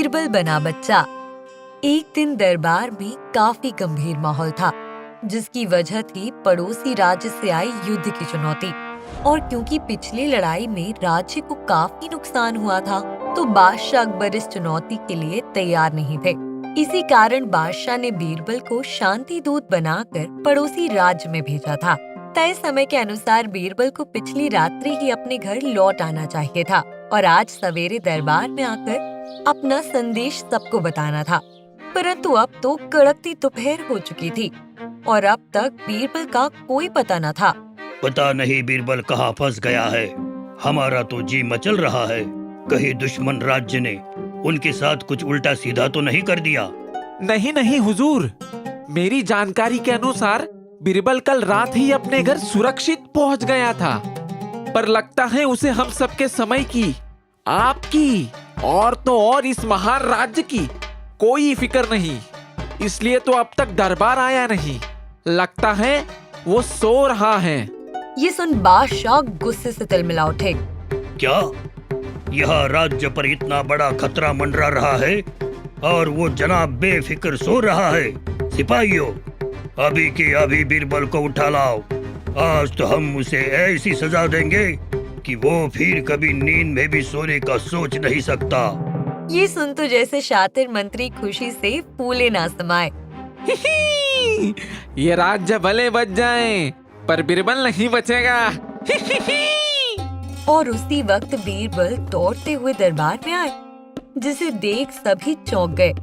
बीरबल बना बच्चा। एक दिन दरबार में काफी गंभीर माहौल था, जिसकी वजह थी पड़ोसी राज्य से आई युद्ध की चुनौती। और क्योंकि पिछली लड़ाई में राज्य को काफी नुकसान हुआ था, तो बादशाह अकबर इस चुनौती के लिए तैयार नहीं थे। इसी कारण बादशाह ने बीरबल को शांति दूत बनाकर पड़ोसी राज्य में भेजा था। तय समय के अनुसार बीरबल को पिछली रात्रि ही अपने घर लौट आना चाहिए था और आज सवेरे दरबार में आकर अपना संदेश सबको बताना था। परंतु अब तो कड़कती दोपहर हो चुकी थी और अब तक बीरबल का कोई पता न था। पता नहीं बीरबल कहाँ फंस गया है। हमारा तो जी मचल रहा है, कहीं दुश्मन राज्य ने उनके साथ कुछ उल्टा सीधा तो नहीं कर दिया। नहीं नहीं हुजूर, मेरी जानकारी के अनुसार बीरबल कल रात ही अपने घर सुरक्षित पहुंच गया था, पर लगता है उसे हम सबके समय की, आपकी और तो और इस महान राज्य की कोई फिक्र नहीं, इसलिए तो अब तक दरबार आया नहीं। लगता है वो सो रहा है। ये सुन बादशाह गुस्से से तिलमिला उठे। क्या यह राज्य पर इतना बड़ा खतरा मंडरा रहा है और वो जनाब बेफिक्र सो रहा है? सिपाहियों, अभी के अभी बीरबल को उठा लाओ। आज तो हम उसे ऐसी सजा देंगे कि वो फिर कभी नींद में भी सोने का सोच नहीं सकता। ये सुन तो जैसे शातिर मंत्री खुशी से फूले ना समाये। ये राज्य भले बच जाए, पर बीरबल नहीं बचेगा। और उसी वक्त बीरबल दौड़ते हुए दरबार में आए, जिसे देख सभी चौंक गए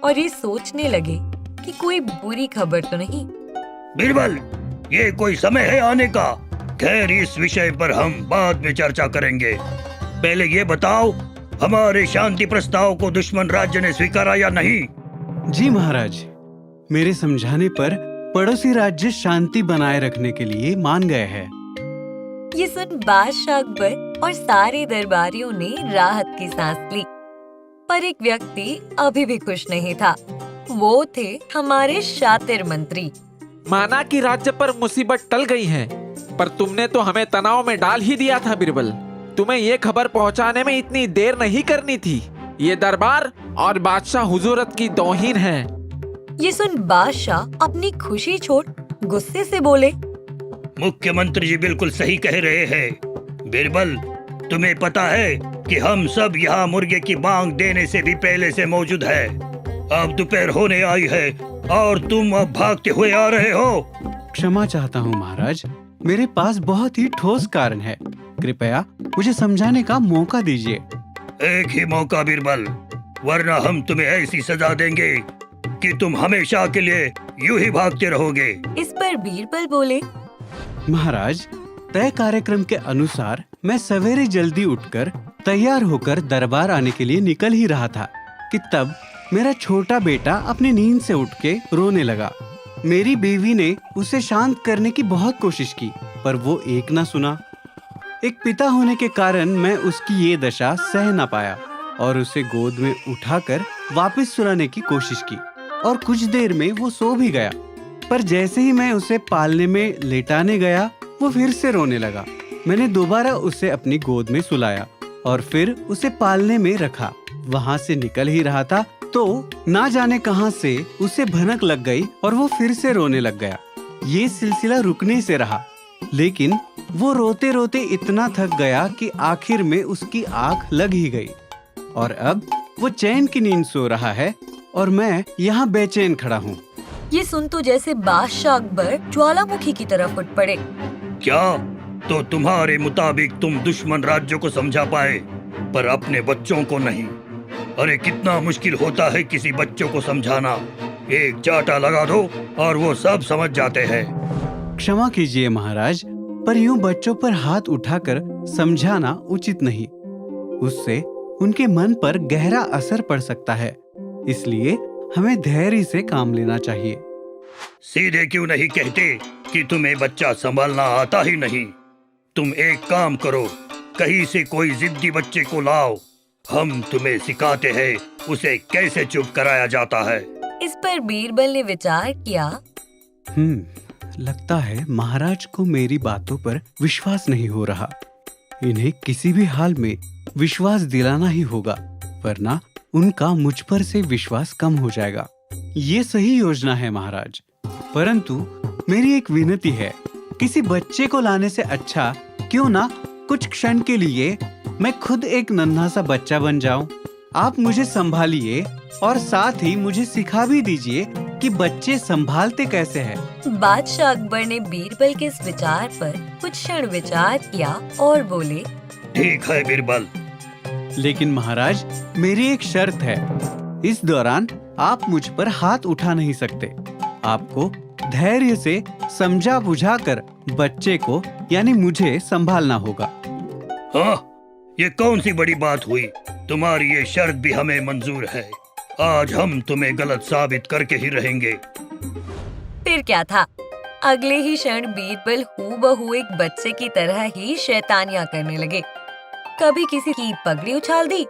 और ये सोचने लगे कि कोई बुरी खबर तो नहीं। बीरबल, ये कोई समय है आने का? खैर, इस विषय पर हम बाद में चर्चा करेंगे। पहले ये बताओ, हमारे शांति प्रस्ताव को दुश्मन राज्य ने स्वीकारा या नहीं? जी महाराज, मेरे समझाने पर पड़ोसी राज्य शांति बनाए रखने के लिए मान गए हैं। ये सुन बादशाह अकबर और सारे दरबारियों ने राहत की सांस ली। पर एक व्यक्ति अभी भी खुश नहीं था। वो थे हमारे शातिर मंत्री। माना कि राज्य पर मुसीबत टल गई है, पर तुमने तो हमें तनाव में डाल ही दिया था बीरबल। तुम्हें ये खबर पहुंचाने में इतनी देर नहीं करनी थी। ये दरबार और बादशाह हुजूरत की तौहीन है। ये सुन बादशाह अपनी खुशी छोड़ गुस्से से बोले। मुख्यमंत्री जी बिल्कुल सही कह रहे हैं। बीरबल, तुम्हें पता है कि हम सब यहाँ मुर्गे की मांग देने से भी पहले से मौजूद है। अब दोपहर होने आई है और तुम अब भागते हुए आ रहे हो। क्षमा चाहता हूँ महाराज, मेरे पास बहुत ही ठोस कारण है। कृपया मुझे समझाने का मौका दीजिए। एक ही मौका बीरबल, वरना हम तुम्हें ऐसी सजा देंगे कि तुम हमेशा के लिए यूं ही भागते रहोगे। इस पर बीरबल बोले। महाराज, तय कार्यक्रम के अनुसार मैं सवेरे जल्दी उठकर तैयार होकर दरबार आने के लिए निकल ही रहा था कि तब मेरा छोटा बेटा अपनी नींद से उठ के रोने लगा। मेरी बीवी ने उसे शांत करने की बहुत कोशिश की, पर वो एक ना सुना। एक पिता होने के कारण मैं उसकी ये दशा सह ना पाया और उसे गोद में उठाकर वापस सुलाने की कोशिश की और कुछ देर में वो सो भी गया। पर जैसे ही मैं उसे पालने में लेटाने गया, वो फिर से रोने लगा। मैंने दोबारा उसे अपनी गोद में सुलाया और फिर उसे पालने में रखा। वहाँ से निकल ही रहा था तो ना जाने कहां से उसे भनक लग गई और वो फिर से रोने लग गया। ये सिलसिला रुकने से रहा, लेकिन वो रोते रोते इतना थक गया कि आखिर में उसकी आंख लग ही गई और अब वो चैन की नींद सो रहा है और मैं यहाँ बेचैन खड़ा हूँ। ये सुन तो जैसे बादशाह अकबर ज्वालामुखी की तरफ उठ पड़े। क्या? तो तुम्हारे मुताबिक तुम दुश्मन राज्यों को समझा पाए, पर अपने बच्चों को नहीं। अरे कितना मुश्किल होता है किसी बच्चों को समझाना। एक चाटा लगा दो और वो सब समझ जाते हैं। क्षमा कीजिए महाराज, पर यूं बच्चों पर हाथ उठाकर समझाना उचित नहीं। उससे उनके मन पर गहरा असर पड़ सकता है, इसलिए हमें धैर्य से काम लेना चाहिए। सीधे क्यों नहीं कहते कि तुम्हें बच्चा संभालना आता ही नहीं? तुम एक काम करो, कहीं से कोई जिद्दी बच्चे को लाओ, हम तुम्हें सिखाते हैं उसे कैसे चुप कराया जाता है। इस पर बीरबल ने विचार किया। लगता है महाराज को मेरी बातों पर विश्वास नहीं हो रहा। इन्हें किसी भी हाल में विश्वास दिलाना ही होगा, वरना उनका मुझ पर से विश्वास कम हो जाएगा। ये सही योजना है महाराज, परंतु मेरी एक विनती है, किसी बच्चे को लाने से अच्छा क्यों ना कुछ क्षण के लिए मैं खुद एक नन्हा सा बच्चा बन जाऊं। आप मुझे संभालिए और साथ ही मुझे सिखा भी दीजिए कि बच्चे संभालते कैसे हैं। बादशाह अकबर ने बीरबल के इस विचार पर कुछ क्षण विचार किया और बोले, ठीक है बीरबल, लेकिन महाराज मेरी एक शर्त है। इस दौरान आप मुझ पर हाथ उठा नहीं सकते। आपको धैर्य से समझा बुझाकर बच्चे को यानी मुझे संभालना होगा। हाँ, ये कौन सी बड़ी बात हुई? तुम्हारी ये शर्त भी हमें मंजूर है। आज हम तुम्हें गलत साबित करके ही रहेंगे। फिर क्या था, अगले ही क्षण बीरबल हूबहू एक बच्चे की तरह ही शैतानियां करने लगे। कभी किसी की पगड़ी उछाल दी,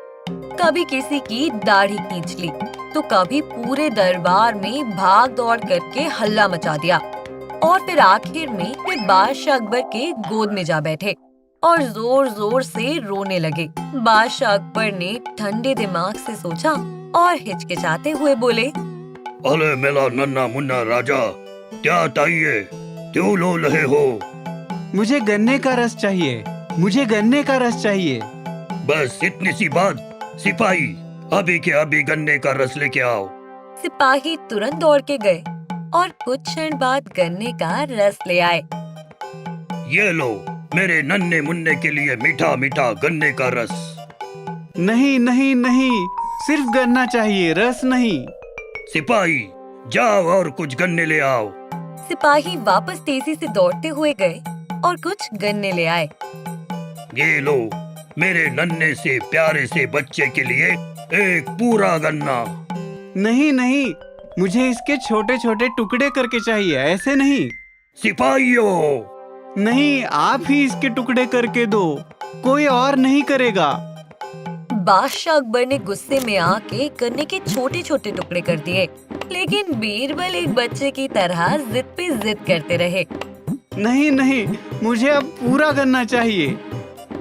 कभी किसी की दाढ़ी खींच ली, तो कभी पूरे दरबार में भाग दौड़ करके हल्ला मचा दिया और फिर आखिर में वे बादशाह अकबर के गोद में जा बैठे और जोर जोर से रोने लगे। बादशाह अकबर ने ठंडे दिमाग से सोचा और हिचकिचाते हुए बोले, अरे मेरा नन्ना मुन्ना राजा, क्या चाहिए? क्यों लो रहे हो? मुझे गन्ने का रस चाहिए, मुझे गन्ने का रस चाहिए। बस इतनी सी बात? सिपाही, अभी के अभी गन्ने का रस लेके आओ। सिपाही तुरंत दौड़ के गए और कुछ क्षण बाद गन्ने का रस ले आए। ये लो मेरे नन्हे मुन्ने के लिए मीठा मीठा गन्ने का रस। नहीं नहीं नहीं, सिर्फ गन्ना चाहिए, रस नहीं। सिपाही, जाओ और कुछ गन्ने ले आओ। सिपाही वापस तेजी से दौड़ते हुए गए और कुछ गन्ने ले आए। ये लो मेरे नन्हे से प्यारे से बच्चे के लिए एक पूरा गन्ना। नहीं नहीं, मुझे इसके छोटे छोटे टुकड़े करके चाहिए, ऐसे नहीं। सिपाहियों, नहीं, आप ही इसके टुकड़े करके दो, कोई और नहीं करेगा। बादशाह अकबर ने गुस्से में आके गन्ने के छोटे छोटे टुकड़े कर दिए, लेकिन बीरबल एक बच्चे की तरह जिद पे जिद करते रहे। नहीं नहीं, मुझे अब पूरा गन्ना चाहिए।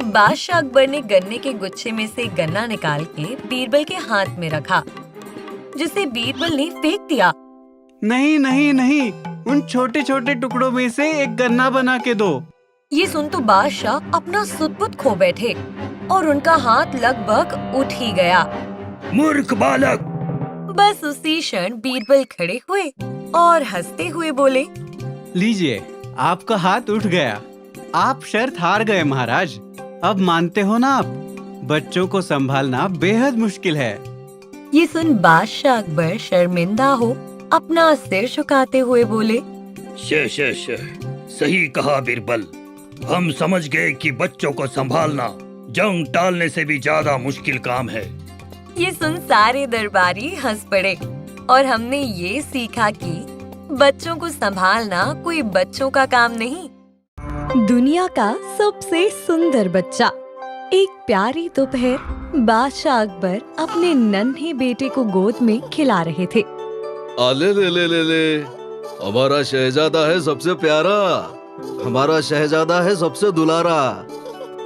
बादशाह अकबर ने गन्ने के गुच्छे में से गन्ना निकाल के बीरबल के हाथ में रखा, जिसे बीरबल ने फेंक दिया। नहीं नहीं नहीं, उन छोटे छोटे टुकड़ों में से एक गन्ना बना के दो। ये सुन तो बादशाह अपना सुध-बुध खो बैठे और उनका हाथ लगभग उठ ही गया। मूर्ख बालक! बस उसी क्षण बीरबल खड़े हुए और हंसते हुए बोले, लीजिए, आपका हाथ उठ गया। आप शर्त हार गए महाराज। अब मानते हो ना आप? बच्चों को संभालना बेहद मुश्किल है। ये सुन बादशाह अकबर शर्मिंदा हो अपना सिर झुकाते हुए बोले, सही कहा बीरबल। हम समझ गए कि बच्चों को संभालना जंग टालने से भी ज्यादा मुश्किल काम है। ये सुन सारे दरबारी हंस पड़े और हमने ये सीखा कि बच्चों को संभालना कोई बच्चों का काम नहीं। दुनिया का सबसे सुंदर बच्चा। एक प्यारी दोपहर बादशाह अकबर अपने नन्हे बेटे को गोद में खिला रहे थे। अले ले ले ले ले, हमारा शहजादा है सबसे प्यारा, हमारा शहजादा है सबसे दुलारा।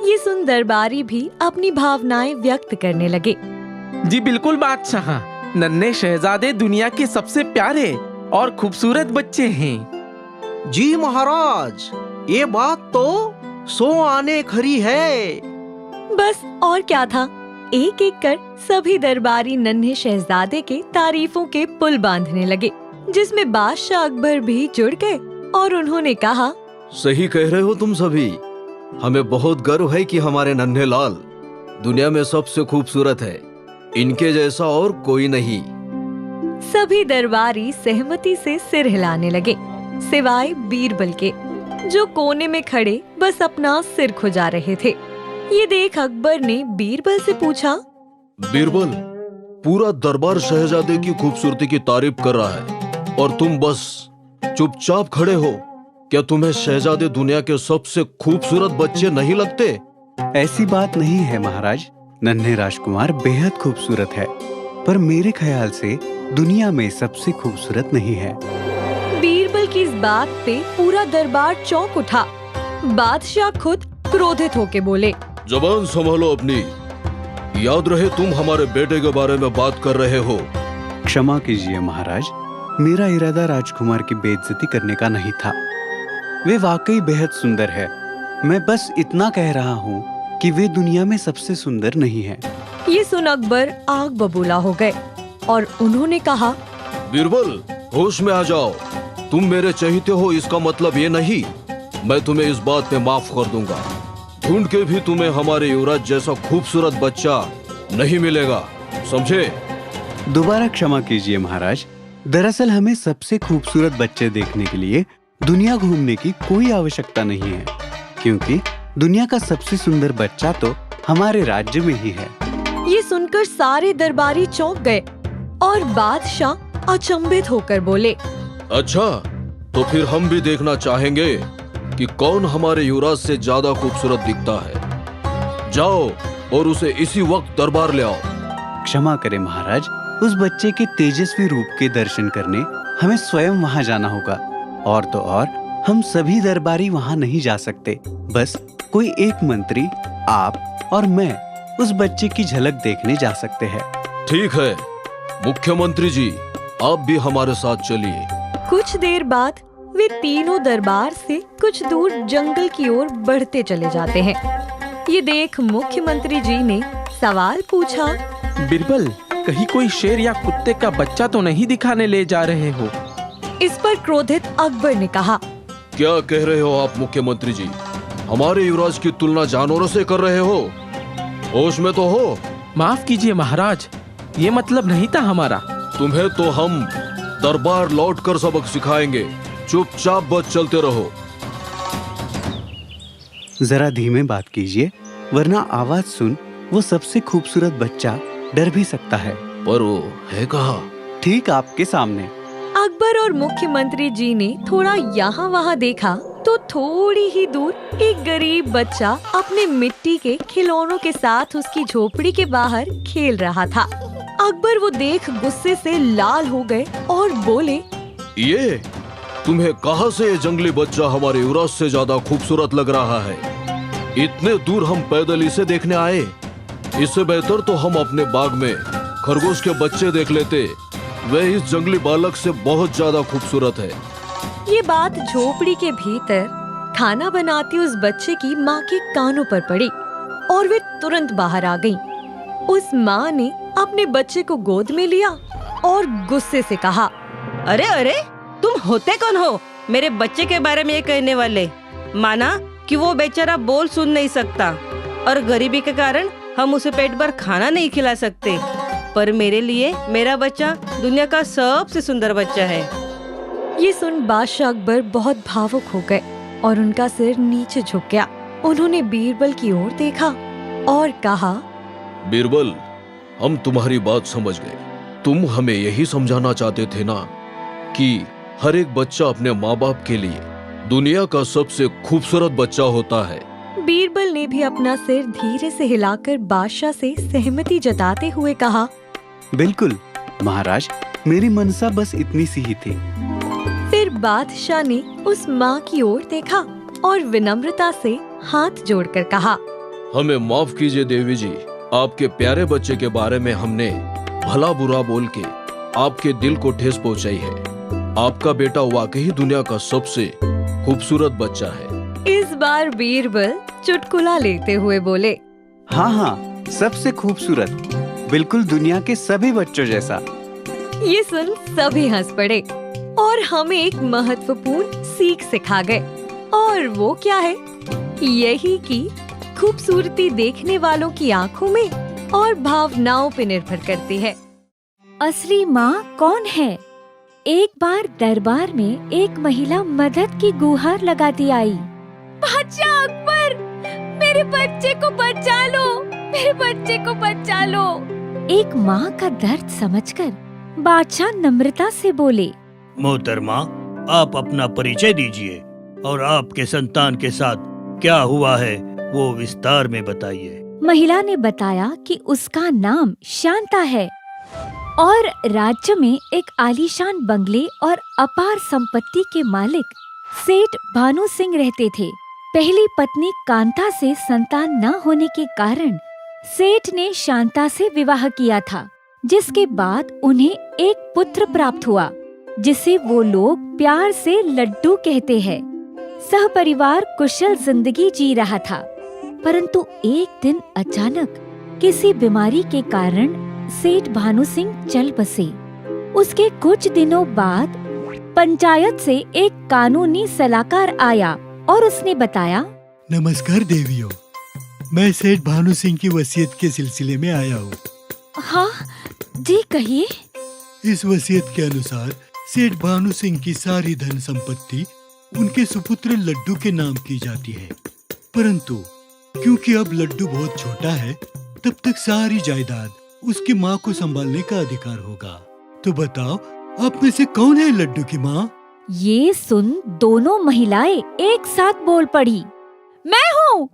ये सुन दरबारी भी अपनी भावनाएं व्यक्त करने लगे। जी बिल्कुल बादशाह, नन्हे शहजादे दुनिया के सबसे प्यारे और खूबसूरत बच्चे हैं। जी महाराज, ये बात तो 100 आने खरी है। बस और क्या था, एक एक कर सभी दरबारी नन्हे शहजादे के तारीफों के पुल बांधने लगे, जिसमें बादशाह अकबर भी जुड़ गए और उन्होंने कहा, सही कह रहे हो तुम सभी। हमें बहुत गर्व है कि हमारे नन्हे लाल दुनिया में सबसे खूबसूरत है। इनके जैसा और कोई नहीं। सभी दरबारी सहमति से सिर हिलाने लगे, सिवाय बीरबल के, जो कोने में खड़े बस अपना सिर खुजा रहे थे। ये देख अकबर ने बीरबल से पूछा, बीरबल, पूरा दरबार शहजादे की खूबसूरती की तारीफ कर रहा है और तुम बस चुपचाप खड़े हो। क्या तुम्हें शहजादे दुनिया के सबसे खूबसूरत बच्चे नहीं लगते? ऐसी बात नहीं है महाराज, नन्हे राजकुमार बेहद खूबसूरत है, पर मेरे ख्याल से दुनिया में सबसे खूबसूरत नहीं है। बीरबल की इस बात पे पूरा दरबार चौंक उठा। बादशाह खुद क्रोधित होके बोले, जबान संभालो अपनी। याद रहे तुम हमारे बेटे के बारे में बात कर रहे हो। क्षमा कीजिए महाराज, मेरा इरादा राजकुमार की बेइज्जती करने का नहीं था। वे वाकई बेहद सुंदर है। मैं बस इतना कह रहा हूँ कि वे दुनिया में सबसे सुंदर नहीं है। ये सुन अकबर आग बबूला हो गए और उन्होंने कहा, बीरबल, होश में आ जाओ। तुम मेरे चहेते हो इसका मतलब ये नहीं। मैं तुम्हें इस बात में माफ कर दूंगा। ढूंढ के भी तुम्हें हमारे युवराज जैसा खूबसूरत बच्चा नहीं मिलेगा, समझे? दोबारा क्षमा कीजिए महाराज। दरअसल हमें सबसे खूबसूरत बच्चे देखने के लिए दुनिया घूमने की कोई आवश्यकता नहीं है, क्योंकि दुनिया का सबसे सुंदर बच्चा तो हमारे राज्य में ही है। ये सुनकर सारे दरबारी चौंक गए और बादशाह अचंभित होकर बोले, अच्छा, तो फिर हम भी देखना चाहेंगे कि कौन हमारे युवराज से ज्यादा खूबसूरत दिखता है। जाओ और उसे इसी वक्त दरबार ले आओ। क्षमा करें महाराज, उस बच्चे के तेजस्वी रूप के दर्शन करने हमें स्वयं वहां जाना होगा। और तो और हम सभी दरबारी वहां नहीं जा सकते। बस कोई एक मंत्री, आप और मैं उस बच्चे की झलक देखने जा सकते हैं। ठीक है मुख्यमंत्री जी, आप भी हमारे साथ चलिए। कुछ देर बाद वे तीनों दरबार से कुछ दूर जंगल की ओर बढ़ते चले जाते हैं। ये देख मुख्यमंत्री जी ने सवाल पूछा, बिरबल, कहीं कोई शेर या कुत्ते का बच्चा तो नहीं दिखाने ले जा रहे हो? इस पर क्रोधित अकबर ने कहा, क्या कह रहे हो आप मुख्यमंत्री जी? हमारे युवराज की तुलना जानवरों से कर रहे हो? होश में तो हो। माफ कीजिए महाराज, ये मतलब नहीं था हमारा। तुम्हें तो हम दरबार लौटकर सबक सिखाएंगे। चुपचाप बस चलते रहो। जरा धीमे बात कीजिए, वरना आवाज सुन वो सबसे खूबसूरत बच्चा डर भी सकता है। पर वो है कहाँ? ठीक आपके सामने। अकबर और मुख्यमंत्री जी ने थोड़ा यहाँ वहाँ देखा तो थोड़ी ही दूर एक गरीब बच्चा अपने मिट्टी के खिलौनों के साथ उसकी झोपड़ी के बाहर खेल रहा था। अकबर वो देख गुस्से से लाल हो गए और बोले, ये तुम्हें कहाँ से ये जंगली बच्चा हमारे युवराज से ज्यादा खूबसूरत लग रहा है? इतने दूर हम पैदल इसे देखने आए। इससे बेहतर तो हम अपने बाग में खरगोश के बच्चे देख लेते। वह इस जंगली बालक से बहुत ज्यादा खूबसूरत है। ये बात झोपड़ी के भीतर खाना बनाती उस बच्चे की माँ के कानों पर पड़ी और वे तुरंत बाहर आ गईं। उस माँ ने अपने बच्चे को गोद में लिया और गुस्से से कहा, अरे अरे, तुम होते कौन हो मेरे बच्चे के बारे में ये कहने वाले? माना कि वो बेचारा बोल सुन नहीं सकता और गरीबी के कारण हम उसे पेट भर खाना नहीं खिला सकते, पर मेरे लिए मेरा बच्चा दुनिया का सबसे सुंदर बच्चा है। ये सुन बादशाह अकबर बहुत भावुक हो गए और उनका सिर नीचे झुक गया। उन्होंने बीरबल की ओर देखा और कहा, बीरबल, हम तुम्हारी बात समझ गए। तुम हमें यही समझाना चाहते थे ना कि हर एक बच्चा अपने माँ बाप के लिए दुनिया का सबसे खूबसूरत बच्चा होता है। बीरबल ने भी अपना सिर धीरे से हिलाकर बादशाह से सहमति जताते हुए कहा, बिल्कुल महाराज, मेरी मनसा बस इतनी सी ही थी। फिर बादशाह ने उस माँ की ओर देखा और विनम्रता से हाथ जोड़कर कहा, हमें माफ कीजिए देवी जी, आपके प्यारे बच्चे के बारे में हमने भला बुरा बोल के आपके दिल को ठेस पहुंचाई है। आपका बेटा वाकई दुनिया का सबसे खूबसूरत बच्चा है। इस बार बीरबल चुटकुला लेते हुए बोले, हाँ हाँ, सबसे खूबसूरत, बिल्कुल दुनिया के सभी बच्चों जैसा। ये सुन सभी हंस पड़े और हमें एक महत्वपूर्ण सीख सिखा गए। और वो क्या है? यही कि खूबसूरती देखने वालों की आंखों में और भावनाओं पे निर्भर करती है। असली माँ कौन है? एक बार दरबार में एक महिला मदद की गुहार लगाती आई। बादशाह अकबर, मेरे बच्चे को बचा लो, मेरे बच्चे को बचा लो। एक माँ का दर्द समझकर बादशाह नम्रता से बोले, मोहतरमा, आप अपना परिचय दीजिए और आपके संतान के साथ क्या हुआ है वो विस्तार में बताइए। महिला ने बताया कि उसका नाम शांता है और राज्य में एक आलीशान बंगले और अपार संपत्ति के मालिक सेठ भानु सिंह रहते थे। पहली पत्नी कांता से संतान न होने के कारण सेठ ने शांता से विवाह किया था, जिसके बाद उन्हें एक पुत्र प्राप्त हुआ, जिसे वो लोग प्यार से लड्डू कहते हैं। सहपरिवार कुशल जिंदगी जी रहा था, परंतु एक दिन अचानक किसी बीमारी के कारण सेठ भानु सिंह चल बसे। उसके कुछ दिनों बाद पंचायत से एक कानूनी सलाहकार आया और उसने बताया, नमस्कार देवियों, मैं सेठ भानु सिंह की वसीयत के सिलसिले में आया हूँ। हाँ जी कहिए। इस वसीयत के अनुसार सेठ भानु सिंह की सारी धन संपत्ति उनके सुपुत्र लड्डू के नाम की जाती है, परंतु क्योंकि अब लड्डू बहुत छोटा है, तब तक सारी जायदाद उसकी माँ को संभालने का अधिकार होगा। तो बताओ, आप में से कौन है लड्डू की माँ? ये सुन दोनों महिलाएं एक साथ बोल पड़ी, मैं हूँ।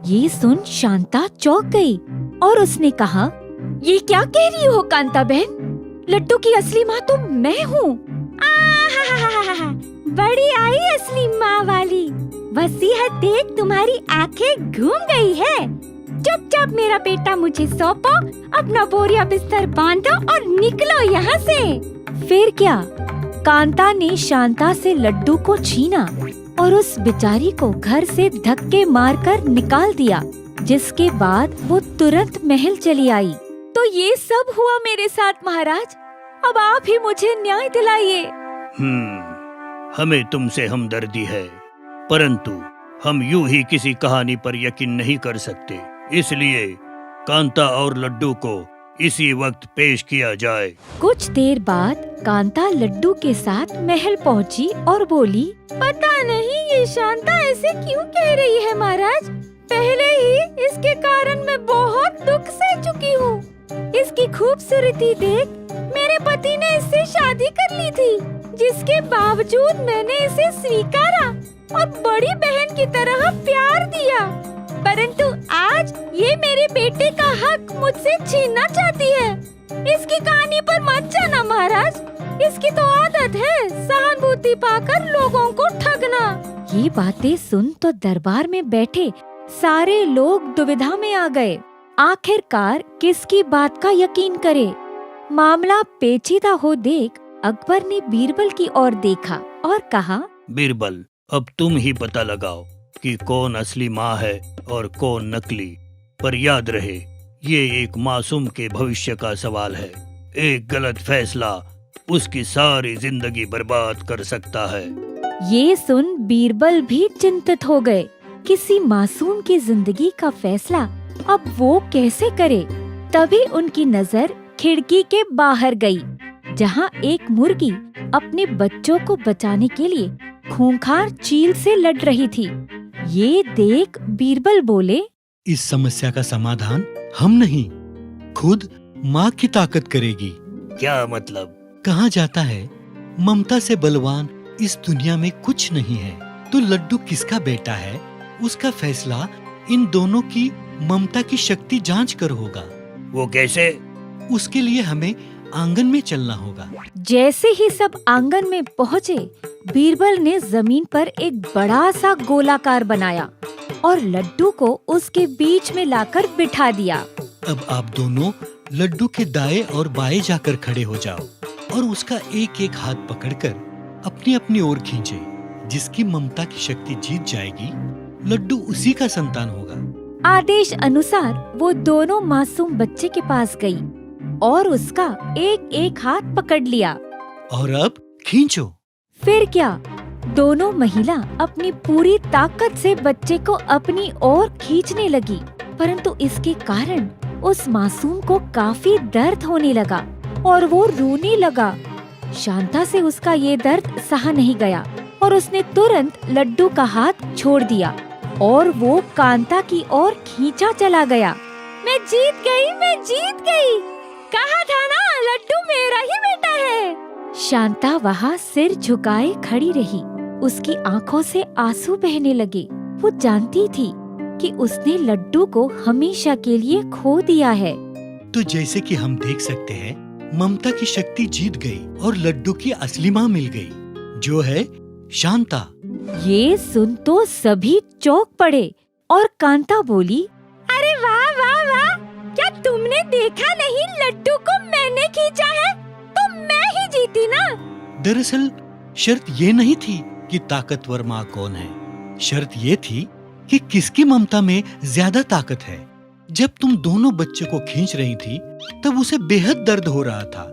ये सुन शांता चौंक गई और उसने कहा, ये क्या कह रही हो कांता बहन? लड्डू की असली माँ तो मैं हूँ। बड़ी आई असली माँ वाली। वसीयत देख तुम्हारी आंखें घूम गई है। चुपचाप मेरा बेटा मुझे सौंपो, अपना बोरिया बिस्तर बांधो और निकलो यहाँ से। फिर क्या, कांता ने शांता से लड्डू को छीना और उस बेचारी को घर से धक्के मारकर निकाल दिया, जिसके बाद वो तुरंत महल चली आई। तो ये सब हुआ मेरे साथ महाराज, अब आप ही मुझे न्याय दिलाइए। हमें तुमसे हमदर्दी है, परंतु हम यूं ही किसी कहानी पर यकीन नहीं कर सकते, इसलिए कांता और लड्डू को इसी वक्त पेश किया जाए। कुछ देर बाद कांता लड्डू के साथ महल पहुंची और बोली, पता नहीं ये शांता ऐसे क्यों कह रही है महाराज। पहले ही इसके कारण मैं बहुत दुख सह चुकी हूँ। इसकी खूबसूरती देख मेरे पति ने इससे शादी कर ली थी, जिसके बावजूद मैंने इसे स्वीकारा और बड़ी बहन की तरह प्यार दिया, परंतु आज ये मेरे बेटे का हक मुझसे छीनना चाहती है। इसकी कहानी पर मत जाना महाराज, इसकी तो आदत है सहानुभूति पाकर लोगों को ठगना। ये बातें सुन तो दरबार में बैठे सारे लोग दुविधा में आ गए। आखिरकार किसकी बात का यकीन करे। मामला पेचीदा हो देख अकबर ने बीरबल की ओर देखा और कहा, बीरबल, अब तुम ही पता लगाओ कि कौन असली माँ है और कौन नकली। पर याद रहे, ये एक मासूम के भविष्य का सवाल है। एक गलत फैसला उसकी सारी जिंदगी बर्बाद कर सकता है। ये सुन बीरबल भी चिंतित हो गए। किसी मासूम की जिंदगी का फैसला अब वो कैसे करे। तभी उनकी नजर खिड़की के बाहर गई, जहाँ एक मुर्गी अपने बच्चों को बचाने के लिए खूंखार चील से लड़ रही थी। ये देख बीरबल बोले, इस समस्या का समाधान हम नहीं, खुद माँ की ताकत करेगी। क्या मतलब? कहा जाता है ममता से बलवान इस दुनिया में कुछ नहीं है। तो लड्डू किसका बेटा है, उसका फैसला इन दोनों की ममता की शक्ति जांच कर होगा। वो कैसे? उसके लिए हमें आंगन में चलना होगा। जैसे ही सब आंगन में पहुँचे, बीरबल ने जमीन पर एक बड़ा सा गोलाकार बनाया और लड्डू को उसके बीच में लाकर बिठा दिया। अब आप दोनों लड्डू के दाएं और बाएं जाकर खड़े हो जाओ और उसका एक एक हाथ पकड़कर अपनी अपनी ओर खींचे। जिसकी ममता की शक्ति जीत जाएगी, लड्डू उसी का संतान होगा। आदेश अनुसार वो दोनों मासूम बच्चे के पास गई और उसका एक एक हाथ पकड़ लिया। और अब खींचो। फिर क्या, दोनों महिला अपनी पूरी ताकत से बच्चे को अपनी ओर खींचने लगी, परंतु इसके कारण उस मासूम को काफी दर्द होने लगा और वो रोने लगा। शांता से उसका ये दर्द सहा नहीं गया और उसने तुरंत लड्डू का हाथ छोड़ दिया और वो कांता की ओर खींचा चला गया। मैं जीत गई, मैं जीत गई। कहा था ना, लड्डू मेरा ही बेटा है। शांता वहाँ सिर झुकाए खड़ी रही। उसकी आंखों से आंसू बहने लगे। वो जानती थी कि उसने लड्डू को हमेशा के लिए खो दिया है। तो जैसे कि हम देख सकते हैं, ममता की शक्ति जीत गई और लड्डू की असली माँ मिल गई, जो है शांता। ये सुन तो सभी चौंक पड़े और कांता बोली, अरे वाह वाह वाह, तुमने देखा नहीं लड्डू को मैंने खींचा है, तो मैं ही जीती ना। दरअसल शर्त ये नहीं थी कि ताकतवर माँ कौन है, शर्त ये थी कि किसकी ममता में ज्यादा ताकत है। जब तुम दोनों बच्चे को खींच रही थी तब उसे बेहद दर्द हो रहा था,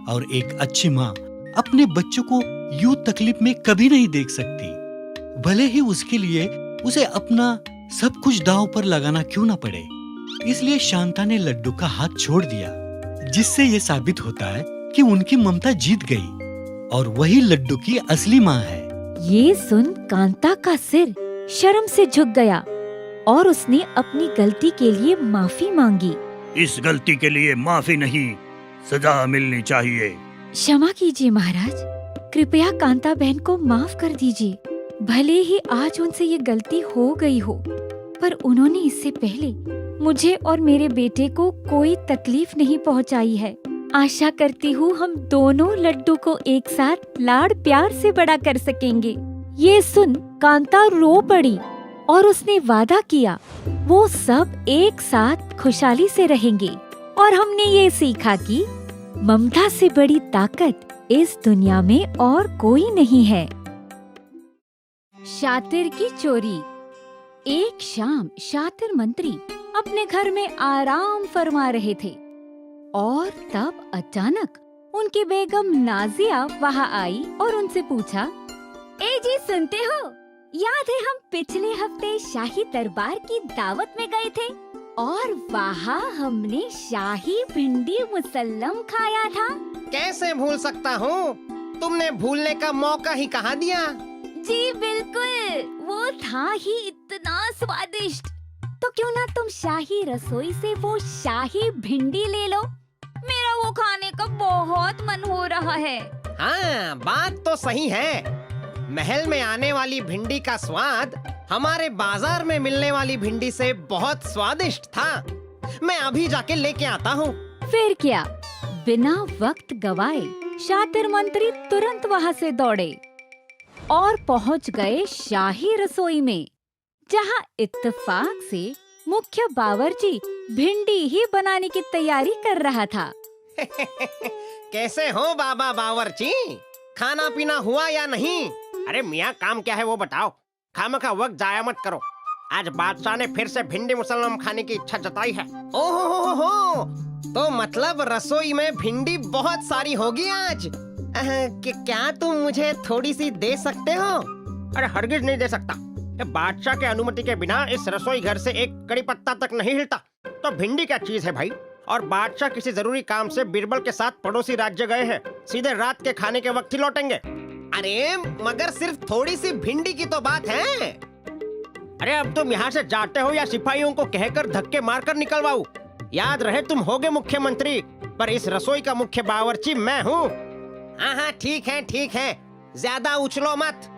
और एक अच्छी माँ अपने बच्चों को यूं तकलीफ में कभी नहीं देख सकती, भले ही उसके लिए उसे अपना सब कुछ दांव पर लगाना क्यों ना पड़े। इसलिए शांता ने लड्डू का हाथ छोड़ दिया, जिससे ये साबित होता है कि उनकी ममता जीत गई और वही लड्डू की असली माँ है। ये सुन कांता का सिर शर्म से झुक गया और उसने अपनी गलती के लिए माफी मांगी। इस गलती के लिए माफी नहीं, सजा मिलनी चाहिए। क्षमा कीजिए महाराज, कृपया कांता बहन को माफ कर दीजिए। भले ही आज उनसे ये गलती हो गई हो, पर उन्होंने इससे पहले मुझे और मेरे बेटे को कोई तकलीफ नहीं पहुंचाई है। आशा करती हूँ हम दोनों लड्डू को एक साथ लाड़ प्यार से बड़ा कर सकेंगे। ये सुन कांता रो पड़ी और उसने वादा किया वो सब एक साथ खुशहाली से रहेंगे। और हमने ये सीखा कि ममता से बड़ी ताकत इस दुनिया में और कोई नहीं है। शातिर की चोरी। एक शाम शातिर मंत्री अपने घर में आराम फरमा रहे थे और तब अचानक उनकी बेगम नाजिया वहाँ आई और उनसे पूछा, ए जी सुनते हो, याद है हम पिछले हफ्ते शाही दरबार की दावत में गए थे और वहाँ हमने शाही भिंडी मुसल्लम खाया था। कैसे भूल सकता हूँ, तुमने भूलने का मौका ही कहाँ दिया। जी बिल्कुल, वो था ही इतना स्वादिष्ट। तो क्यों ना तुम शाही रसोई से वो शाही भिंडी ले लो, मेरा वो खाने का बहुत मन हो रहा है। हाँ, बात तो सही है। महल में आने वाली भिंडी का स्वाद हमारे बाजार में मिलने वाली भिंडी से बहुत स्वादिष्ट था। मैं अभी जाके लेके आता हूँ। फिर क्या, बिना वक्त गवाए शातिर मंत्री तुरंत वहाँ से दौड़े और पहुँच गए शाही रसोई में, जहाँ इत्तेफाक से मुख्य बावर्ची भिंडी ही बनाने की तैयारी कर रहा था। कैसे हो बाबा बावर्ची, खाना पीना हुआ या नहीं? अरे मियाँ, काम क्या है वो बताओ, खामखा वक्त जाया मत करो। आज बादशाह ने फिर से भिंडी मुसल्लम खाने की इच्छा जताई है। ओहो, तो मतलब रसोई में भिंडी बहुत सारी होगी आज। क्या तुम मुझे थोड़ी सी दे सकते हो? अरे हरगिज नहीं दे सकता। बादशाह के अनुमति के बिना इस रसोई घर से एक कड़ी पत्ता तक नहीं हिलता। तो भिंडी क्या चीज है भाई? और बादशाह किसी जरूरी काम से बीरबल के साथ पड़ोसी राज्य गए हैं, सीधे रात के खाने के वक्त ही लौटेंगे। अरे मगर सिर्फ थोड़ी सी भिंडी की तो बात है। अरे अब तुम यहाँ से जाते हो या सिपाहियों को कहकर धक्के मारकर निकलवाऊं? याद रहे तुम होगे मुख्यमंत्री, पर इस रसोई का मुख्य बावर्ची मैं हूँ। हाँ, ठीक है, ज्यादा उछलो मत।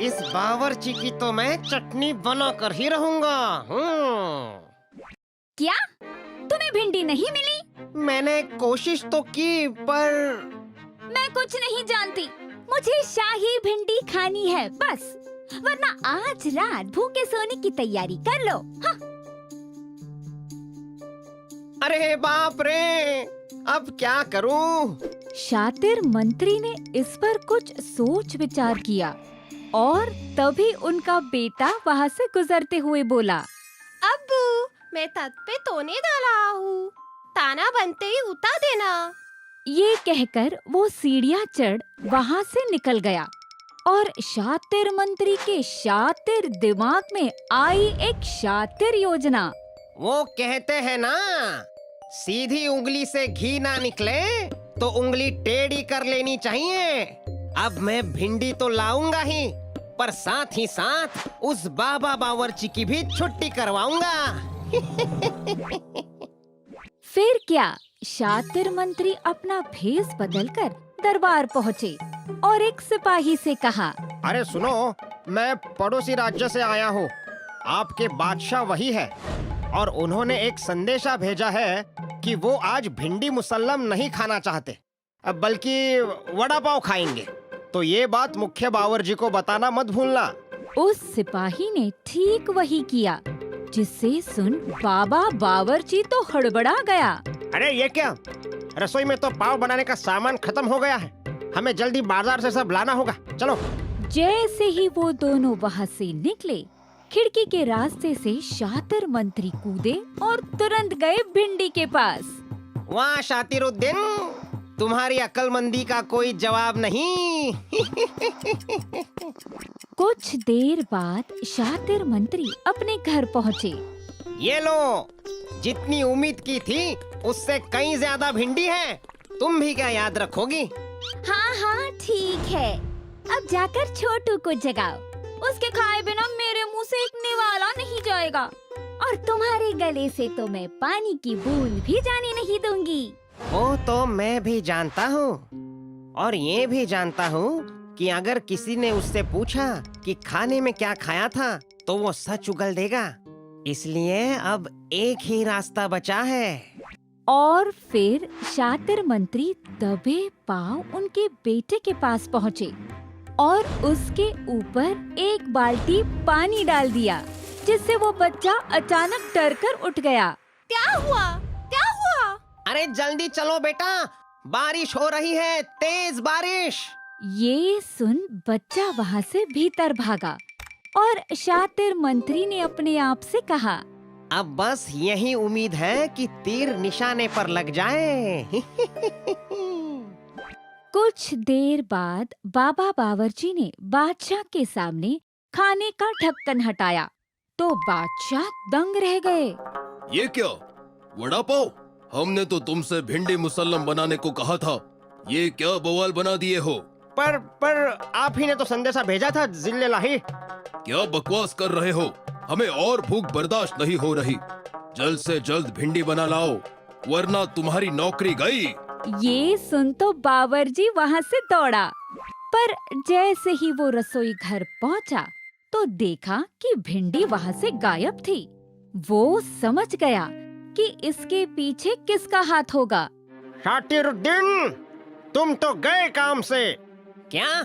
इस बावर्ची की तो मैं चटनी बना कर ही रहूंगा। क्या तुम्हें भिंडी नहीं मिली? मैंने कोशिश तो की, पर मैं कुछ नहीं जानती, मुझे शाही भिंडी खानी है बस, वरना आज रात भूखे सोने की तैयारी कर लो। हाँ। अरे बाप रे, अब क्या करूं? शातिर मंत्री ने इस पर कुछ सोच विचार किया और तभी उनका बेटा वहाँ से गुजरते हुए बोला, अब्बू, मैं तख्त पे तोने डाला हूँ, ताना बनते ही उतार देना। ये कहकर वो सीढ़ियाँ चढ़ वहाँ से निकल गया और शातिर मंत्री के शातिर दिमाग में आई एक शातिर योजना। वो कहते हैं ना, सीधी उंगली से घी ना निकले तो उंगली टेढ़ी कर लेनी चाहिए। अब मैं भिंडी तो लाऊंगा ही, पर साथ ही साथ उस बाबा बावर्ची की भी छुट्टी करवाऊंगा। फिर क्या, शातिर मंत्री अपना भेष बदलकर दरबार पहुँचे और एक सिपाही से कहा, अरे सुनो, मैं पड़ोसी राज्य से आया हूँ। आपके बादशाह वही है और उन्होंने एक संदेशा भेजा है कि वो आज भिंडी मुसल्लम नहीं खाना चाहते, बल्कि वड़ा पाव खाएंगे। तो ये बात मुख्य बावर्ची को बताना मत भूलना। उस सिपाही ने ठीक वही किया। जिसे सुन बाबा बावर्ची तो हड़बड़ा गया। अरे ये क्या, रसोई में तो पाव बनाने का सामान खत्म हो गया है। हमें जल्दी बाजार से सब लाना होगा, चलो। जैसे ही वो दोनों वहाँ से निकले, खिड़की के रास्ते से शातिर मंत्री कूदे और तुरंत गए भिंडी के पास। वाह शातिरुद्दीन, तुम्हारी अक्लमंदी का कोई जवाब नहीं। कुछ देर बाद शातिर मंत्री अपने घर पहुँचे। ये लो, जितनी उम्मीद की थी उससे कहीं ज्यादा भिंडी है। तुम भी क्या याद रखोगी? हाँ हाँ ठीक है, अब जाकर छोटू को जगाओ। उसके खाए बिना मेरे मुंह से एक निवाला नहीं जाएगा, और तुम्हारे गले से तो मैं पानी की बूंद भी जाने नहीं दूंगी। वो तो मैं भी जानता हूँ, और ये भी जानता हूँ कि अगर किसी ने उससे पूछा कि खाने में क्या खाया था तो वो सच उगल देगा। इसलिए अब एक ही रास्ता बचा है। और फिर शातिर मंत्री दबे पांव उनके बेटे के पास पहुँचे और उसके ऊपर एक बाल्टी पानी डाल दिया, जिससे वो बच्चा अचानक डरकर उठ गया। क्या हुआ? क्या हुआ? अरे जल्दी चलो बेटा, बारिश हो रही है, तेज बारिश। ये सुन बच्चा वहाँ से भीतर भागा और शातिर मंत्री ने अपने आप से कहा, अब बस यही उम्मीद है कि तीर निशाने पर लग जाए। कुछ देर बाद बाबा बावर्ची ने बादशाह के सामने खाने का ढक्कन हटाया तो बादशाह दंग रह गए। ये क्या, वड़ा पाव? हमने तो तुमसे भिंडी मुसल्लम बनाने को कहा था, ये क्या बवाल बना दिए हो? पर आप ही ने तो संदेशा भेजा था जिल्लेलाही। क्या बकवास कर रहे हो? हमें और भूख बर्दाश्त नहीं हो रही। जल्द से जल्द भिंडी बना लाओ, वरना तुम्हारी नौकरी गई। ये सुन तो बावर्ची वहाँ से दौड़ा, पर जैसे ही वो रसोई घर पहुँचा तो देखा कि भिंडी वहाँ से गायब थी। वो समझ गया कि इसके पीछे किसका हाथ होगा। शातिरुद्दीन, तुम तो गए काम से। क्या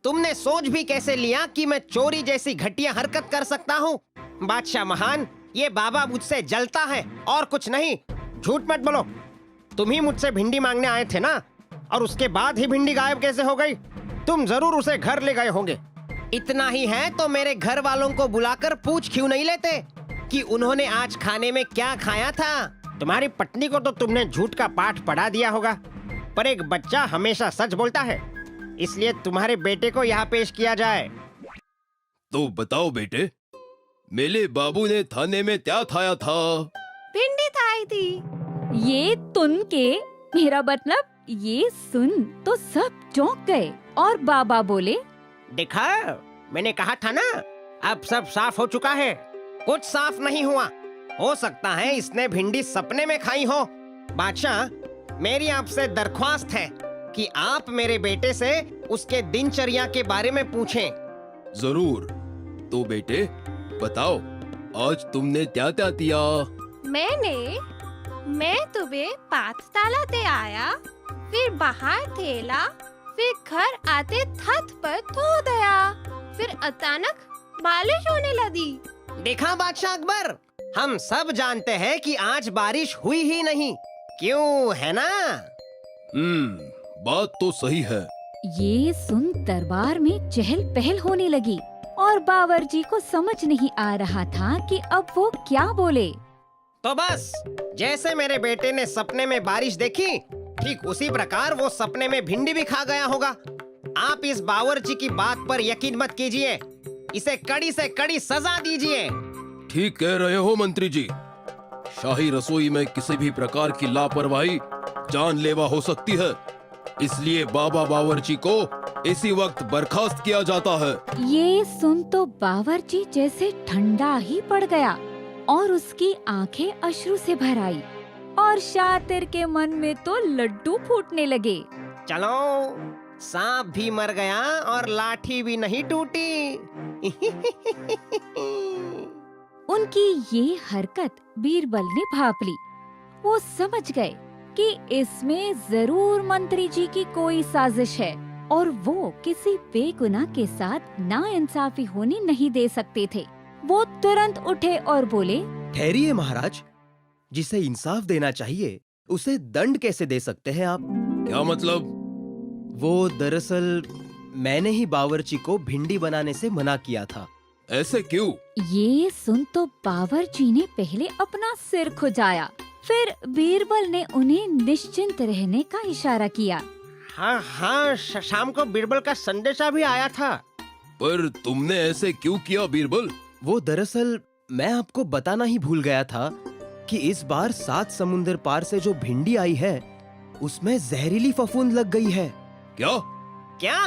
तुमने सोच भी कैसे लिया कि मैं चोरी जैसी घटिया हरकत कर सकता हूँ? बादशाह महान, ये बाबा मुझसे जलता है और कुछ नहीं। झूठ मत बोलो, तुम ही मुझसे भिंडी मांगने आए थे ना, और उसके बाद ही भिंडी गायब कैसे हो गई? तुम जरूर उसे घर ले गए होंगे। इतना ही है तो मेरे घर वालों को बुलाकर पूछ क्यों नहीं लेते कि उन्होंने आज खाने में क्या खाया था? तुम्हारी पत्नी को तो तुमने झूठ का पाठ पढ़ा दिया होगा, पर एक बच्चा हमेशा सच बोलता है, इसलिए तुम्हारे बेटे को यहाँ पेश किया जाए। तो बताओ बेटे, मेरे बाबू ने थाने में क्या खाया था? भिंडी खाई थी। ये तुन के, मेरा मतलब ये सुन तो सब चौंक गए और बाबा बोले, देखा, मैंने कहा था ना, अब सब साफ हो चुका है। कुछ साफ नहीं हुआ। हो सकता है इसने भिंडी सपने में खाई हो। बादशाह, मेरी आपसे दरख्वास्त है कि आप मेरे बेटे से उसके दिनचर्या के बारे में पूछें। जरूर। तो बेटे बताओ, आज तुमने क्या क्या किया? मैं सुबह पाठशाला से आया, फिर बाहर खेला, फिर घर आते छत पर सो गया, फिर अचानक बारिश होने लगी। देखा बादशाह अकबर, हम सब जानते हैं कि आज बारिश हुई ही नहीं, क्यों, है ना? बात तो सही है। ये सुन दरबार में चहल पहल होने लगी और बावर्ची को समझ नहीं आ रहा था कि अब वो क्या बोले। तो बस जैसे मेरे बेटे ने सपने में बारिश देखी, ठीक उसी प्रकार वो सपने में भिंडी भी खा गया होगा। आप इस बावर्ची की बात पर यकीन मत कीजिए, इसे कड़ी से कड़ी सजा दीजिए। ठीक कह रहे हो मंत्री जी। शाही रसोई में किसी भी प्रकार की लापरवाही जानलेवा हो सकती है, इसलिए बाबा बावर्ची को इसी वक्त बर्खास्त किया जाता है। ये सुन तो बावर्ची जैसे ठंडा ही पड़ गया और उसकी आंखें अश्रु से भर आई और शातिर के मन में तो लड्डू फूटने लगे। चलो, सांप भी मर गया और लाठी भी नहीं टूटी। उनकी ये हरकत बीरबल ने भांप ली। वो समझ गए कि इसमें जरूर मंत्री जी की कोई साजिश है और वो किसी बेगुनाह के साथ नाइंसाफी होने नहीं दे सकते थे। वो तुरंत उठे और बोले, ठहरिए महाराज, जिसे इंसाफ देना चाहिए उसे दंड कैसे दे सकते हैं आप? क्या मतलब? वो दरअसल मैंने ही बावर्ची को भिंडी बनाने से मना किया था। ऐसे क्यों? ये सुन तो बावर्ची ने पहले अपना सिर खुजाया, फिर बीरबल ने उन्हें निश्चिंत रहने का इशारा किया। हाँ हाँ, शाम को बीरबल का संदेशा भी आया था। पर तुमने ऐसे क्यों किया बीरबल? वो दरअसल मैं आपको बताना ही भूल गया था कि इस बार 7 समुंदर पार से जो भिंडी आई है उसमें जहरीली फफूंद लग गई है। क्या? क्या?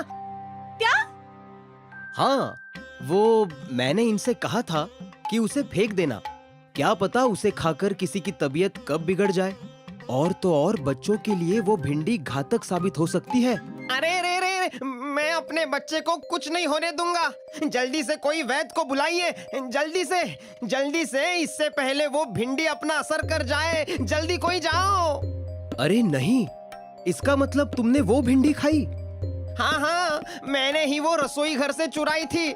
हाँ, वो मैंने इनसे कहा था कि उसे फेंक देना, क्या पता उसे खाकर किसी की तबीयत कब बिगड़ जाए, और तो और बच्चों के लिए वो भिंडी घातक साबित हो सकती है। अरे रे रे, मैं अपने बच्चे को कुछ नहीं होने दूंगा। जल्दी से कोई वैद्य को बुलाइए, जल्दी से, इससे पहले वो भिंडी अपना असर कर जाए। जल्दी कोई जाओ। अरे नहीं, इसका मतलब तुमने वो भिंडी खाई? हाँ, मैंने ही वो रसोई घर से चुराई थी।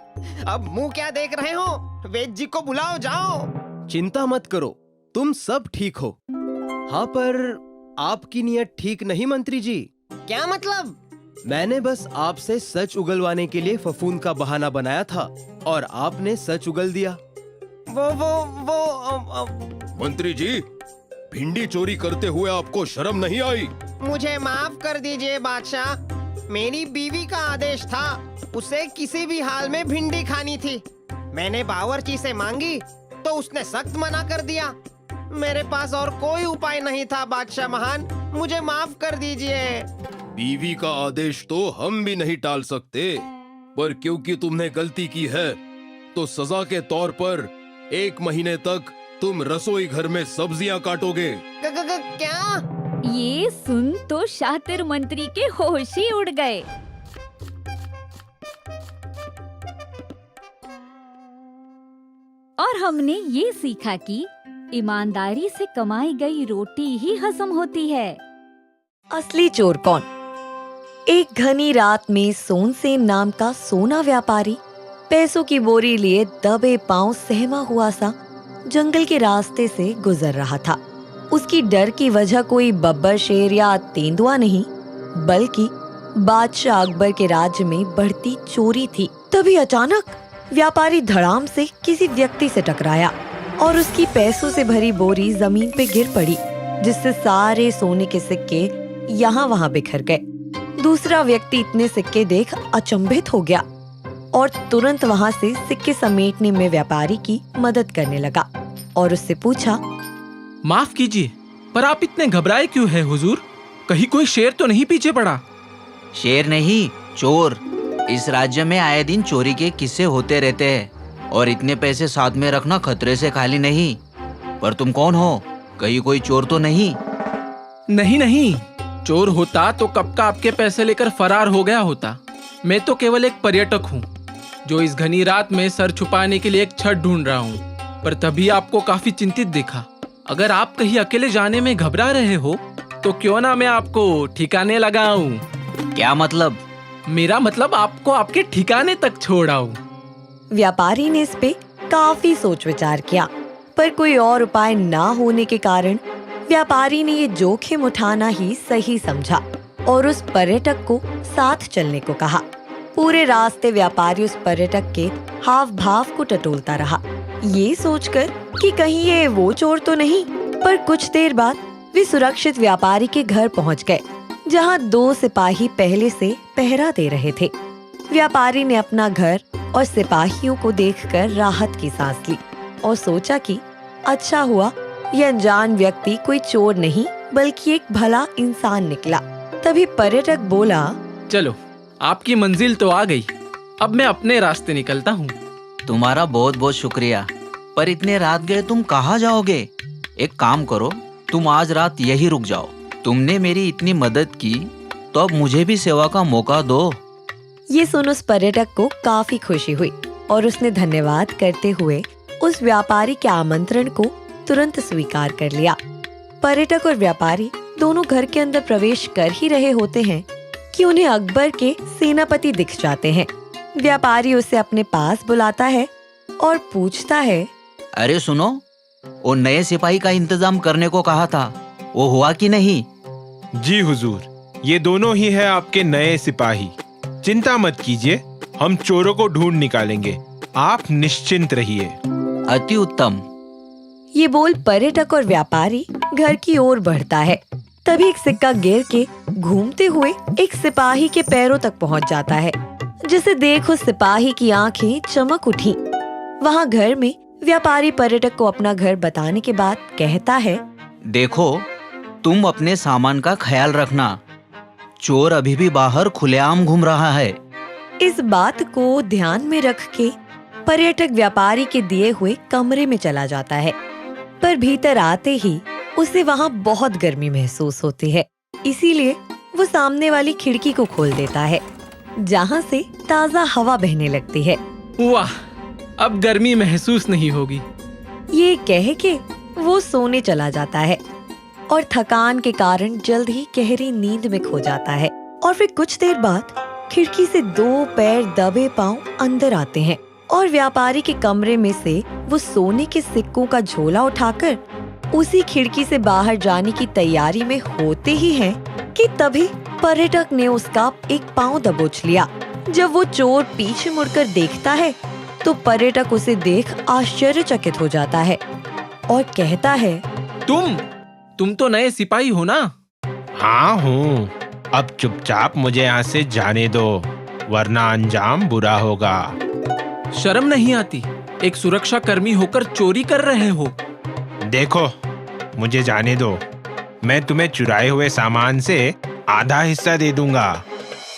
अब मुंह क्या देख रहे हो? वैद्य जी को बुलाओ, जाओ। चिंता मत करो, तुम सब ठीक हो। हाँ, पर आपकी नियत ठीक नहीं मंत्री जी। क्या मतलब? मैंने बस आपसे सच उगलवाने के लिए फफूंद का बहाना बनाया था और आपने सच उगल दिया। मंत्री जी, भिंडी चोरी करते हुए आपको शर्म नहीं आई? मुझे माफ कर दीजिए बादशाह, मेरी बीवी का आदेश था, उसे किसी भी हाल में भिंडी खानी थी। मैंने बावर्ची से मांगी तो उसने सख्त मना कर दिया। मेरे पास और कोई उपाय नहीं था बादशाह महान, मुझे माफ कर दीजिए। बीवी का आदेश तो हम भी नहीं टाल सकते, पर क्योंकि तुमने गलती की है तो सजा के तौर पर 1 महीने तक तुम रसोई घर में सब्जियां काटोगे। क्या? ये सुन तो शातिर मंत्री के होश ही उड़ गए। और हमने ये सीखा कि ईमानदारी से कमाई गई रोटी ही हजम होती है। असली चोर कौन? एक घनी रात में सोनसेन नाम का सोना व्यापारी पैसों की बोरी लिए दबे पांव सहमा हुआ सा जंगल के रास्ते से गुजर रहा था। उसकी डर की वजह कोई बब्बर शेर या तेंदुआ नहीं, बल्कि बादशाह अकबर के राज्य में बढ़ती चोरी थी। तभी अचानक व्यापारी धड़ाम से किसी व्यक्ति से टकराया और उसकी पैसों से भरी बोरी जमीन पे गिर पड़ी, जिससे सारे सोने के सिक्के यहाँ वहाँ बिखर गए। दूसरा व्यक्ति इतने सिक्के देख अचंभित हो गया और तुरंत वहाँ से सिक्के समेटने में व्यापारी की मदद करने लगा और उससे पूछा, माफ कीजिए, पर आप इतने घबराए क्यों हैं हुजूर? कहीं कोई शेर तो नहीं पीछे पड़ा? शेर नहीं, चोर। इस राज्य में आए दिन चोरी के किस्से होते रहते हैं और इतने पैसे साथ में रखना खतरे से खाली नहीं। पर तुम कौन हो? कहीं कोई चोर तो नहीं? नहीं, चोर होता तो कब का आपके पैसे लेकर फरार हो गया होता। मैं तो केवल एक पर्यटक हूँ जो इस घनी रात में सर छुपाने के लिए एक छत ढूंढ रहा हूँ। पर तभी आपको काफी चिंतित देखा। अगर आप कहीं अकेले जाने में घबरा रहे हो तो क्यों ना मैं आपको ठिकाने लगाऊं। क्या मतलब? मेरा मतलब आपको आपके ठिकाने तक छोड़ आऊं। व्यापारी ने इस पे काफी सोच विचार किया, पर कोई और उपाय ना होने के कारण व्यापारी ने ये जोखिम उठाना ही सही समझा और उस पर्यटक को साथ चलने को कहा। पूरे रास्ते व्यापारी उस पर्यटक के हाव भाव को टटोलता रहा, ये सोचकर कि कहीं ये वो चोर तो नहीं। पर कुछ देर बाद वे सुरक्षित व्यापारी के घर पहुंच गए, जहां 2 सिपाही पहले से पहरा दे रहे थे। व्यापारी ने अपना घर और सिपाहियों को देखकर राहत की सांस ली और सोचा कि अच्छा हुआ यह अनजान व्यक्ति कोई चोर नहीं बल्कि एक भला इंसान निकला। तभी पर्यटक बोला, चलो आपकी मंजिल तो आ गई, अब मैं अपने रास्ते निकलता हूँ। तुम्हारा बहुत बहुत शुक्रिया, पर इतने रात गए तुम कहाँ जाओगे? एक काम करो, तुम आज रात यही रुक जाओ। तुमने मेरी इतनी मदद की तो अब मुझे भी सेवा का मौका दो। ये सुन उस पर्यटक को काफी खुशी हुई और उसने धन्यवाद करते हुए उस व्यापारी के आमंत्रण को तुरंत स्वीकार कर लिया। पर्यटक और व्यापारी दोनों घर के अंदर प्रवेश कर ही रहे होते हैं कि उन्हें अकबर के सेनापति दिख जाते हैं। व्यापारी उसे अपने पास बुलाता है और पूछता है, अरे सुनो, वो नए सिपाही का इंतजाम करने को कहा था, वो हुआ कि नहीं? जी हुजूर, ये दोनों ही है आपके नए सिपाही। चिंता मत कीजिए, हम चोरों को ढूंढ निकालेंगे, आप निश्चिंत रहिए। अति उत्तम। ये बोल पर्यटक और व्यापारी घर की ओर बढ़ता है। तभी एक सिक्का गिर के घूमते हुए एक सिपाही के पैरों तक पहुंच जाता है, जिसे देख उस सिपाही की आंखें चमक उठी। वहां घर में व्यापारी पर्यटक को अपना घर बताने के बाद कहता है, देखो, तुम अपने सामान का ख्याल रखना, चोर अभी भी बाहर खुलेआम घूम रहा है। इस बात को ध्यान में रख के पर्यटक व्यापारी के दिए हुए कमरे में चला जाता है, पर भीतर आते ही उसे वहाँ बहुत गर्मी महसूस होती है। इसीलिए वो सामने वाली खिड़की को खोल देता है, जहाँ से ताज़ा हवा बहने लगती है। वाह, अब गर्मी महसूस नहीं होगी। ये कह के वो सोने चला जाता है और थकान के कारण जल्द ही गहरी नींद में खो जाता है। और फिर कुछ देर बाद खिड़की से 2 पैर दबे पांव अंदर आते हैं और व्यापारी के कमरे में से वो सोने के सिक्कों का झोला उठाकर उसी खिड़की से बाहर जाने की तैयारी में होते ही हैं कि तभी पर्यटक ने उसका एक पांव दबोच लिया। जब वो चोर पीछे मुड़कर देखता है तो पर्यटक उसे देख आश्चर्यचकित हो जाता है और कहता है, तुम तो नए सिपाही हो ना? हाँ हूँ, अब चुपचाप मुझे यहाँ से जाने दो, वरना अंजाम बुरा होगा। शर्म नहीं आती? एक सुरक्षा कर्मी होकर चोरी कर रहे हो। देखो, मुझे जाने दो, मैं तुम्हें चुराए हुए सामान से आधा हिस्सा दे दूंगा।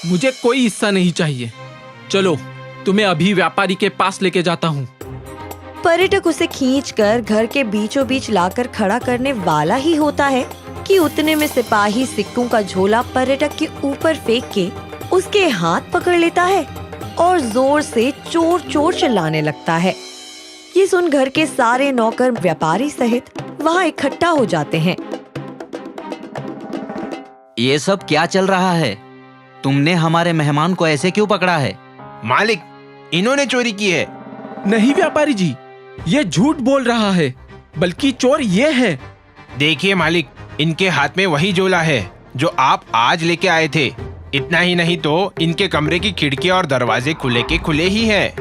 मुझे कोई हिस्सा नहीं चाहिए। चलो, तुम्हें अभी व्यापारी के पास लेके जाता हूँ। पर्यटक उसे खींचकर घर के बीचों बीच लाकर खड़ा करने वाला ही होता है कि उतने में सिपाही सिक्कों का झोला पर्यटक के ऊपर फेंक के उसके हाथ पकड़ लेता है और जोर से चोर चोर चिल्लाने लगता है। ये सुन घर के सारे नौकर व्यापारी सहित वहाँ इकट्ठा हो जाते हैं। ये सब क्या चल रहा है? तुमने हमारे मेहमान को ऐसे क्यों पकड़ा है? मालिक, इन्होंने चोरी की है। नहीं व्यापारी जी, ये झूठ बोल रहा है, बल्कि चोर ये है। देखिए मालिक, इनके हाथ में वही झोला है जो आप आज लेके आए थे। इतना ही नहीं तो इनके कमरे की खिड़कियां और दरवाजे खुले के खुले ही हैं।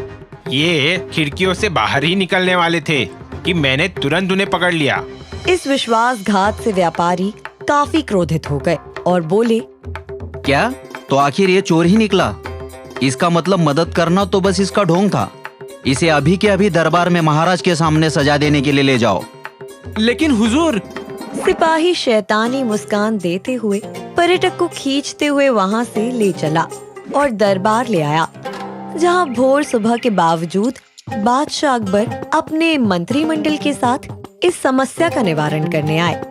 ये खिड़कियों से बाहर ही निकलने वाले थे कि मैंने तुरंत उन्हें पकड़ लिया। इस विश्वासघात से व्यापारी काफी क्रोधित हो गए और बोले, क्या? तो आखिर ये चोर ही निकला? इसका मतलब मदद करना तो बस इसका ढोंग था। इसे अभी के अभी दरबार में महाराज के सामने सजा देने के लिए ले जाओ। लेकिन हुजूर, सिपाही शैतानी मुस्कान देते हुए पर्यटक को खींचते हुए वहाँ से ले चला और दरबार ले आया, जहाँ भोर सुबह के बावजूद बादशाह अकबर अपने मंत्रिमंडल के साथ इस समस्या का निवारण करने आए।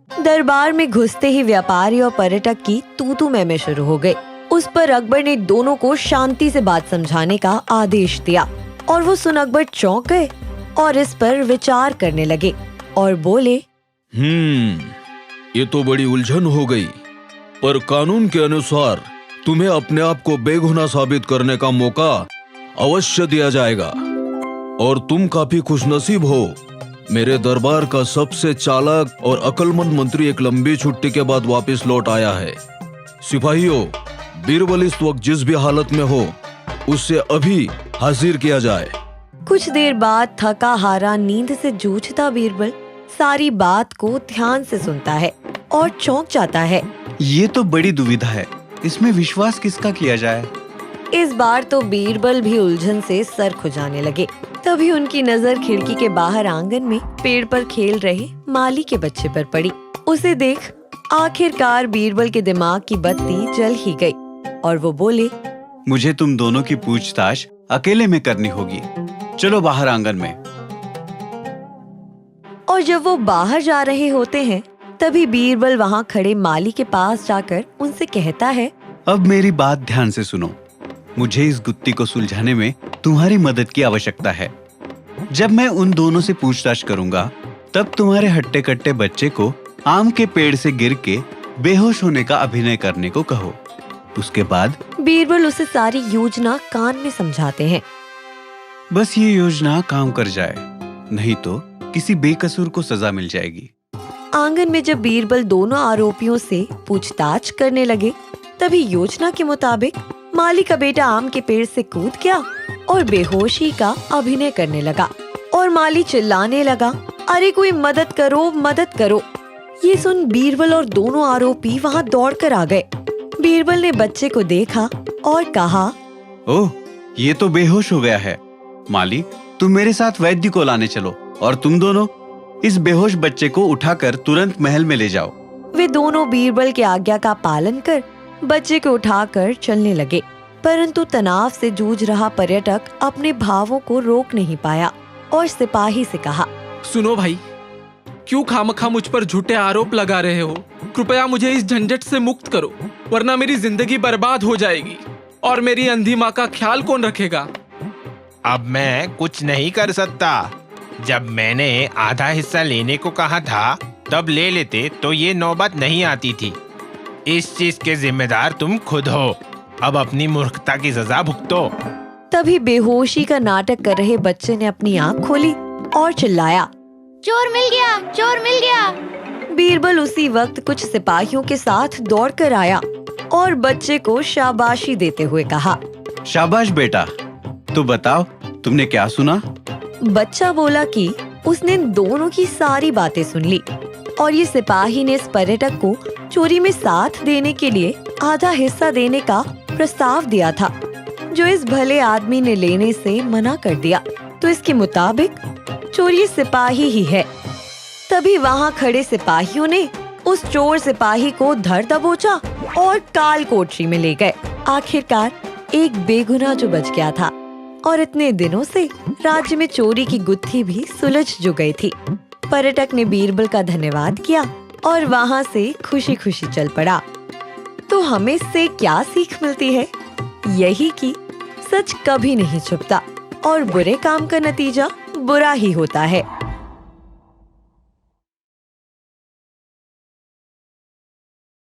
दरबार में घुसते ही व्यापारी और पर्यटक की तू-तू मैं शुरू हो गई। उस पर अकबर ने दोनों को शांति से बात समझाने का आदेश दिया और वो सुन अकबर चौंक गए और इस पर विचार करने लगे और बोले, ये तो बड़ी उलझन हो गई, पर कानून के अनुसार तुम्हें अपने आप को बेगुनाह साबित करने का मौका अवश्य दिया जाएगा और तुम काफी खुशनसीब हो। मेरे दरबार का सबसे चालाक और अक्लमंद मंत्री एक लंबी छुट्टी के बाद वापस लौट आया है। सिपाहियों, बीरबल इस वक्त जिस भी हालत में हो उससे अभी हाजिर किया जाए। कुछ देर बाद थका हारा नींद से जूझता बीरबल सारी बात को ध्यान से सुनता है और चौंक जाता है। ये तो बड़ी दुविधा है, इसमें विश्वास किसका किया जाए? इस बार तो बीरबल भी उलझन से सर खुजाने लगे। तभी उनकी नजर खिड़की के बाहर आंगन में पेड़ पर खेल रहे माली के बच्चे पर पड़ी। उसे देख आखिरकार बीरबल के दिमाग की बत्ती जल ही गई और वो बोले, मुझे तुम दोनों की पूछताछ अकेले में करनी होगी। चलो बाहर आंगन में। और जब वो बाहर जा रहे होते हैं तभी बीरबल वहाँ खड़े माली के पास जाकर उनसे कहता है, अब मेरी बात ध्यान से सुनो। मुझे इस गुत्थी को सुलझाने में तुम्हारी मदद की आवश्यकता है। जब मैं उन दोनों से पूछताछ करूंगा तब तुम्हारे हट्टे कट्टे बच्चे को आम के पेड़ से गिर के बेहोश होने का अभिनय करने को कहो। उसके बाद बीरबल उसे सारी योजना कान में समझाते हैं। बस ये योजना काम कर जाए, नहीं तो किसी बेकसूर को सजा मिल जाएगी। आंगन में जब बीरबल दोनों आरोपियों से पूछताछ करने लगे, तभी योजना के मुताबिक माली का बेटा आम के पेड़ से कूद गया और बेहोशी का अभिनय करने लगा और माली चिल्लाने लगा, अरे कोई मदद करो, मदद करो। ये सुन बीरबल और दोनों आरोपी वहाँ दौड़कर आ गए। बीरबल ने बच्चे को देखा और कहा, ओह, ये तो बेहोश हो गया है। माली, तुम मेरे साथ वैद्य को लाने चलो और तुम दोनों इस बेहोश बच्चे को उठाकर तुरंत महल में ले जाओ। वे दोनों बीरबल की आज्ञा का पालन कर बच्चे को उठाकर चलने लगे, परंतु तनाव से जूझ रहा पर्यटक अपने भावों को रोक नहीं पाया और सिपाही से कहा, सुनो भाई, क्यों खामखा मुझ पर झूठे आरोप लगा रहे हो? कृपया मुझे इस झंझट से मुक्त करो, वरना मेरी जिंदगी बर्बाद हो जाएगी और मेरी अंधी माँ का ख्याल कौन रखेगा? अब मैं कुछ नहीं कर सकता। जब मैंने आधा हिस्सा लेने को कहा था तब ले लेते तो ये नौबत नहीं आती थी। इस चीज के जिम्मेदार तुम खुद हो। अब अपनी मूर्खता की सजा भुगतो। तभी बेहोशी का नाटक कर रहे बच्चे ने अपनी आंख खोली और चिल्लाया, चोर मिल गया, चोर मिल गया। बीरबल उसी वक्त कुछ सिपाहियों के साथ दौड़कर आया और बच्चे को शाबाशी देते हुए कहा, शाबाश बेटा, तो बताओ तुमने क्या सुना? बच्चा बोला कि उसने दोनों की सारी बातें सुन ली और ये सिपाही ने इस पर्यटक को चोरी में साथ देने के लिए आधा हिस्सा देने का प्रस्ताव दिया था, जो इस भले आदमी ने लेने से मना कर दिया। तो इसके मुताबिक चोरी सिपाही ही है। तभी वहाँ खड़े सिपाहियों ने उस चोर सिपाही को धर दबोचा और काल कोठरी में ले गए। आखिरकार एक बेगुनाह जो बच गया था और इतने दिनों से राज्य में चोरी की गुत्थी भी सुलझ जो गई थी। पर्यटक ने बीरबल का धन्यवाद किया और वहाँ से खुशी खुशी चल पड़ा। तो हमें इससे क्या सीख मिलती है? यही कि सच कभी नहीं छुपता और बुरे काम का नतीजा बुरा ही होता है।